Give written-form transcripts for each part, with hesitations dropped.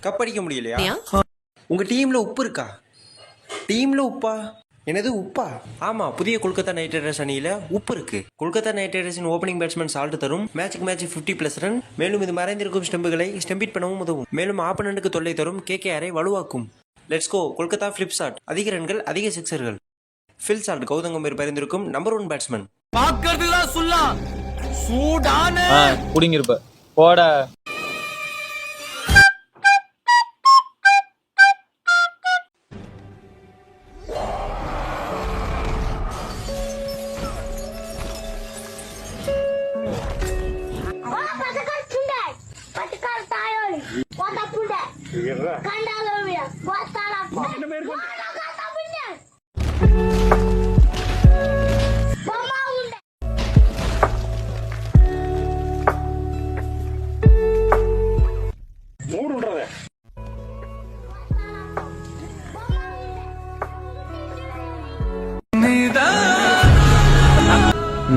Cup அடிக்க முடியலையா? உங்க டீம்ல உப்பு இருக்கா? டீம்ல உப்பா? என்னது உப்பா? ஆமா, புதிய கொல்கத்தா நைட் ரைடர்ஸ் அணியில உப்பு இருக்கு. கொல்கத்தா நைட் ரைடர்ஸின் ஓப்பனிங் பேட்ஸ்மேன் சால்ட் தரும். மேட்சுக்கு மேட்ச் 50+ ரன். மேலும் இது மறைந்திருக்கும் ஸ்டம்புகளை ஸ்டம்பிட் பண்ணவும் உதவும். மேலும் ஆப்பனண்ட்டுக்கு தொல்லை தரும். கேகேஆரை வலுவாக்கும். Let's go Kolkata flip shot. அதிக ரன்கள், அதிக சிக்ஸர்கள். ஃபில் சால்ட் கௌதம் கம்பீர் பரிந்திருக்கும் நம்பர் 1 பேட்ஸ்மேன். பாக்கிறதுலாம் சொல்லலாம். சூடான குடிங்கிருப்ப போட.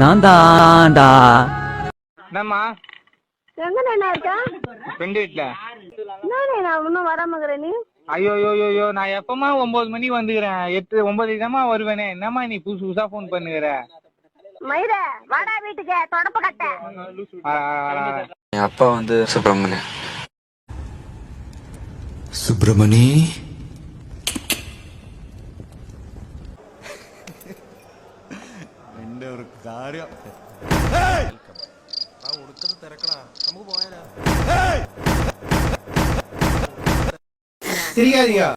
நான் தான்டா. என்னம்மா எங்க நான் இருக்கேன்? ஃப்ரெண்ட் வீட்ல. நானே நான் இன்னும் வராம இருக்கறேன். நீ ஐயோ நான் எப்பமா 9 மணி வந்துக்கிறேன். 8-9 தாமா வருவேனே. என்னம்மா நீ புதுசா போன் பண்ணுகிற? மயிர வாடா வீட்டுக்கு தொடப்ப கட்ட. என் அப்பா வந்து சுப்பிரமணி എന്റെ ഒരു കാര്യം தெரியாதியா?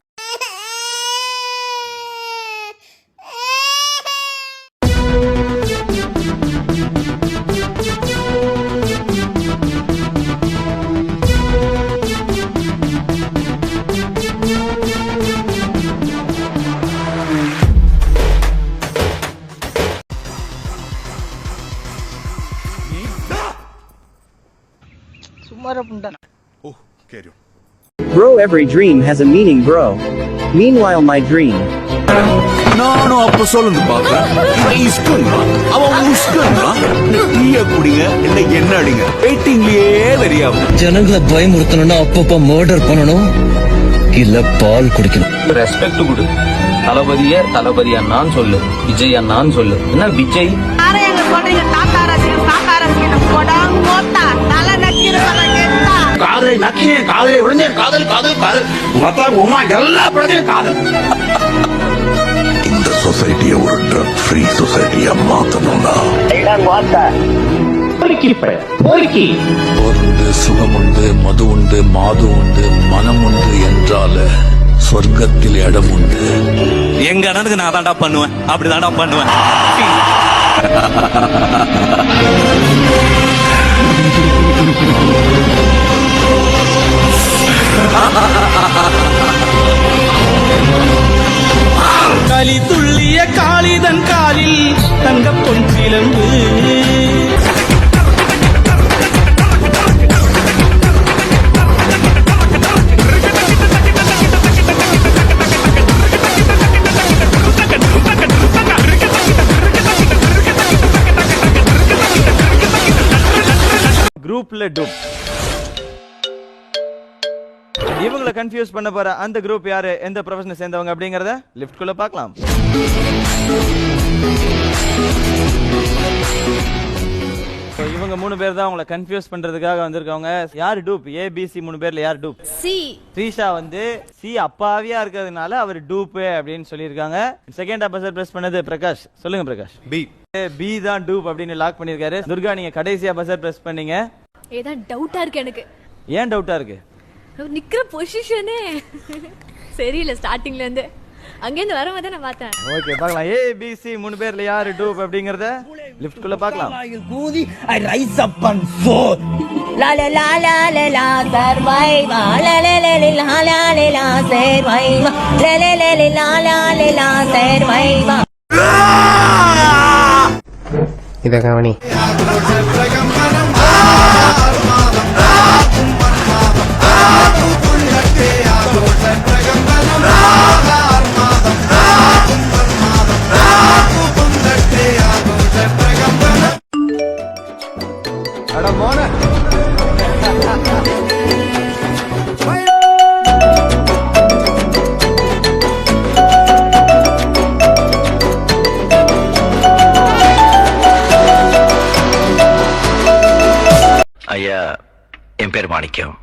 ഓ കേരോ. Bro, every dream has a meaning, bro. Meanwhile, my dream. நானும் அப்ப சொல்லுங்க பாக்குறேன். அவன் டீய குடிங்க இல்ல என்ன அடிங்க. வெயிட்டிங்லயே வெறியாகும். ஜனங்களை பயமுறுத்தணும்னா அப்பப்ப மர்டர் பண்ணணும், இல்ல பால் குடிக்கணும். ரெஸ்பெக்ட் கொடு. தளபதி அண்ணான்னு சொல்லு, விஜய் அண்ணான்னு சொல்லு. என்ன விஜய்? எங்க சொல்றீங்க? தாத்தா ரசிகன் போடா மோத்தா தலை நக்கிரவல கேட்டா காதலை நக்கினேன், காதலை விழுந்தேன், காதல் உமா எல்லா பிரச்சனையும் காதல். இந்த சொசைட்டியை ஒரு ட்ரக் ஃப்ரீ சொசைட்டியா மாத்தணும்னா உண்டு, சுகம் உண்டு, மது உண்டு, மாது உண்டு, மனம் உண்டு என்றால சொர்க்கத்தில் இடம் உண்டு. எங்க அண்ணனுக்கு நான் தாண்டா பண்ணுவேன், அப்படிதாண்டா பண்ணுவேன். களி துள்ளிய காளிதன் காலில் தங்க பொன் சிலம்பு. குரூப்ல டூப். இவங்களை கன்ஃபியூஸ் பண்ண போற அந்த குரூப் யாரு, எந்த ப்ரொஃபஷனை சேர்ந்தவங்க அப்படிங்கறத லிஃப்ட் குள்ள பார்க்கலாம். இவங்க 3 பேர் தான் உங்களை கன்ஃபியூஸ் பண்றதுக்காக வந்திருக்காங்க. யார் டூப்? ABC 3 பேர்ல யார் டூப்? சி. த்ரீஷா வந்து சி அப்பாவியா இருக்கிறதுனால அவர் டூப் அப்படின்னு சொல்லியிருக்காங்க. செகண்ட் பஸர் பிரஸ் பண்ணது பிரகாஷ். சொல்லுங்க பிரகாஷ். பி தான் டூப் அப்படின்னு லாக் பண்ணிருக்காரு. துர்கா, நீங்க கடைசியா பஸர் பிரஸ் பண்ணீங்க. ஏதா டவுட்டா இருக்கு எனக்கு. ஏன் டவுட்டா இருக்கு? நிக்கிற பொசிஷனே சரியில்லை ஸ்டார்டிங்ல இருந்து. அங்கேருந்து வரும்போது நான் பார்த்தேன். ஓகே, பார்க்கலாம். ABC 3 பேர்ல யாரு டூப் அப்படிங்கறத லிஃப்ட் குள்ள பார்க்கலாம். கூதி ஐ ரைஸ் அப் அண்ட் ஃபோர். லா லா லா லா லா லா சர்வைவா லா லா லா லா லா லா சர்வைவா லா லா லா லா லா லா சர்வைவா. இத கவனி. ஐயா, என் பேர் மாணிக்கம்.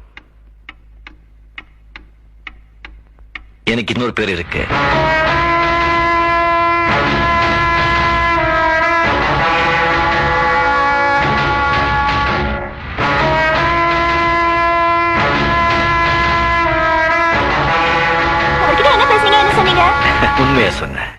எனக்கு இன்னொரு பேர் இருக்கு. உண்மையா சொன்னேன்.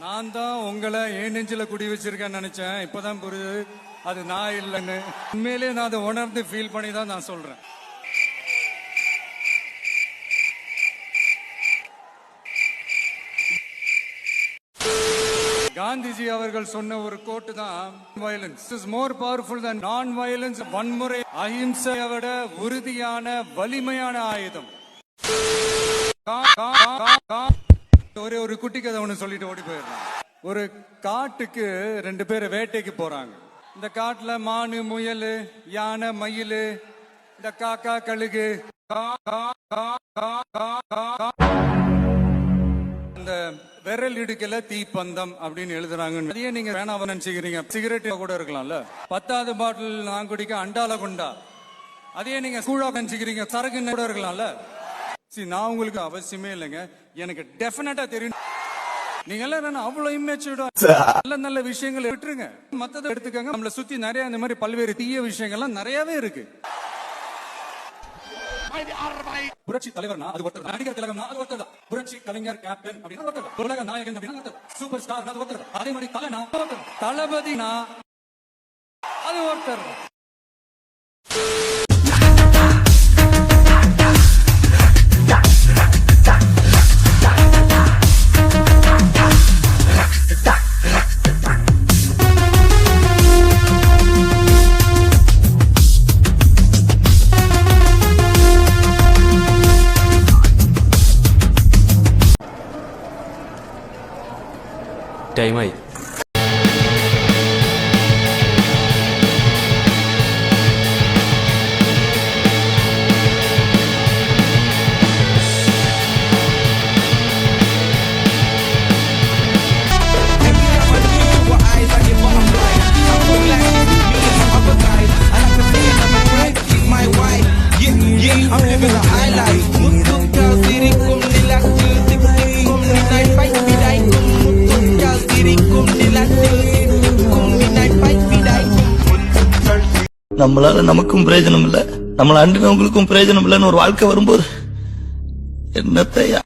நான் தான் உங்களை என் நெஞ்சில குடி வச்சிருக்கேன்னு நினைச்சேன். இப்பதான் புரியுது அது நான் இல்லைன்னு. உண்மையிலேயே நான் அதை உணர்ந்து ஃபீல் பண்ணி தான் நான் சொல்றேன். காந்திஜி அவர்கள் சொன்ன ஒரு கோட்டு தான், violence is more powerful than non violence. வன்முறை அஹிம்சையை விட உறுதியான வலிமையான ஆயுதம். ஒரே ஒரு குட்டி கதை ஒண்ணு சொல்லிட்டு ஓடி போயிடுறான். ஒரு காட்டுக்கு 2 பேர் வேட்டைக்கு போறாங்க. இந்த காட்டுல மானு, முயல், யானை, மயில், இந்த காக்கா, கழுகு. இந்த விரல் இடுக்கல தீப்பந்தம் அப்படின்னு எழுதுறாங்க. அதையே நீங்க வேணாம் நினைச்சுக்கிறீங்க. சிகரெட் கூட இருக்கலாம்ல. 10வது பாட்டில் நான் குடிக்க அண்டால கொண்டா. அதையே நீங்க கூழா நினைச்சுக்கிறீங்க. சரக்கு கூட இருக்கலாம்ல. நான் உங்களுக்கு அவசியமே இல்லைங்க. எனக்கு டெஃபினட்டா தெரியும். நீங்க எல்லாம் அவ்வளவு இம்மேச்சூர்டா நல்ல நல்ல விஷயங்களை விட்டுருங்க, மத்ததை எடுத்துக்கங்க. நம்மள சுத்தி நிறைய இந்த மாதிரி பல்வேறு தீய விஷயங்கள்லாம் நிறையவே இருக்கு. புரட்சி தலைவர்னா அது ஒருத்தர், நடிகர் திலகம்னா அது ஒருத்தர், புரட்சி கலைஞர் கேப்டன் அப்படின்னா ஒருத்தர், உலக நாயகன் அப்படின்னா சூப்பர் ஸ்டார் அது ஒருத்தர், அதே மாதிரி கலைனா ஒருத்தர், தளபதினா அது ஒருத்தர். ടൈം ആയി. நம்மளால நமக்கும் பிரயோஜனம் இல்ல, நம்மள அண்டினவங்களுக்கும் பிரயோஜனம் இல்லைன்னு ஒரு வாழ்க்கை வரும்போது என்னத்தையா